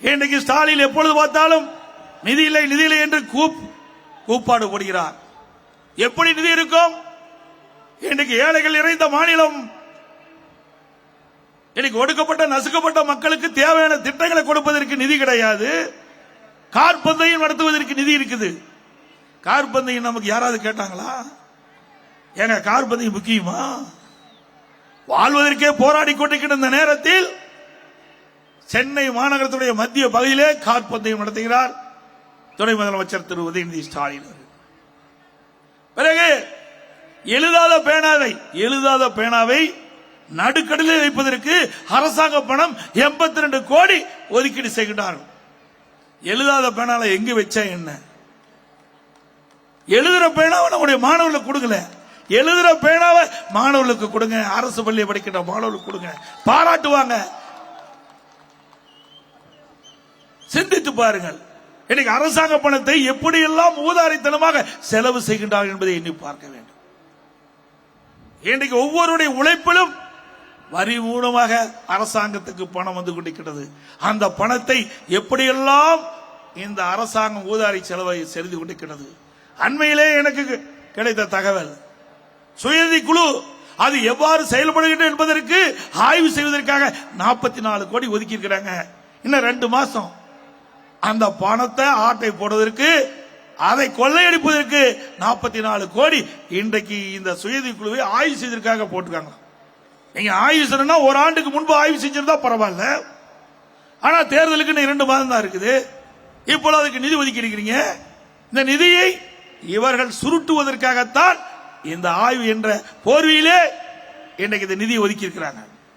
இன்றைக்கு ஸ்டாலின் எப்பொழுது பார்த்தாலும் நிதி இல்லை நிதி இல்லை என்று கூப்பாடு போடுகிறார். எப்படி நிதி இருக்கும்? இன்றைக்கு ஏழைகள் நிறைந்த மாநிலம், இன்னைக்கு ஒடுக்கப்பட்ட நசுக்கப்பட்ட மக்களுக்கு தேவையான திட்டங்களை கொடுப்பதற்கு நிதி கிடையாது. கார்பந்தையும் நடத்துவதற்கு நிதி இருக்குது. கார்பந்தையும் நமக்கு யாராவது கேட்டாங்களா? ஏங்க கார்பந்தையும் முக்கியமா? வாழ்வதற்கே போராடி கொண்டிருக்கிற இந்த நேரத்தில் சென்னை மாநகரத்துடைய மத்திய பகுதியிலே கார்பந்தையும் நடத்துகிறார் துணை முதலமைச்சர் திரு உதயநிதி ஸ்டாலின். பிறகு எழுதாத பேனாவை நடுக்கடலில் வைப்பதற்கு அரசாங்க பணம் 82 கோடி ஒதுக்கீடு செய்கின்றார்கள். எழுதாத பேனால எங்க வச்சா என்ன? எழுதுற பேனாவை நம்முடைய மாணவர்களுக்கு கொடுக்கல. எழுதுற பேனாவை மாணவர்களுக்கு கொடுங்க. அரசு பள்ளியை படிக்கின்ற மாணவர்களுக்கு கொடுங்க, பாராட்டுவாங்க. சிந்தித்து பாருங்கள், இன்னைக்கு அரசாங்க பணத்தை எப்படியெல்லாம் ஊதாரித்தனமாக செலவு செய்கின்றார்கள் என்பதை எண்ணி பார்க்க வேண்டும். இன்றைக்கு ஒவ்வொருடைய உழைப்பிலும் வரி மூலமாக அரசாங்கத்துக்கு பணம் வந்து கொண்டிருக்கிறது. அந்த பணத்தை எப்படியெல்லாம் இந்த அரசாங்கம் ஊதாரி செலவை செய்து கொண்டிருக்கிறது. அண்மையிலே எனக்கு கிடைத்த தகவல், சுயநிதி குழு அது எவ்வாறு செயல்படுகிறது என்பதற்கு ஆய்வு செய்வதற்காக 44 கோடி ஒதுக்கி இருக்கிறாங்க. இன்னும் 2 மாசம் அந்த பணத்தை ஆட்டை போடுவதற்கு, அதை கொள்ளையடிப்பதற்கு 44 கோடி இன்றைக்கு இந்த சுயநிதி குழுவை ஆய்வு செய்வதற்காக போட்டிருக்காங்க. நீங்க ஆய்வு செய்யணும்னா ஒரு ஆண்டுக்கு முன்பு ஆய்வு செஞ்சிருந்தா பரவாயில்ல. ஆனா தேர்தலுக்கு 2 மாதம் தான் இருக்குது. இப்போது அதுக்கு நிதி ஒதுக்கி இருக்கிறீங்க. இந்த நிதியை இவர்கள் சுருட்டுவதற்காகத்தான் இந்த ஆய்வு என்ற போர்வையிலே இன்றைக்கு இந்த நிதியை ஒதுக்கி இருக்கிறாங்க.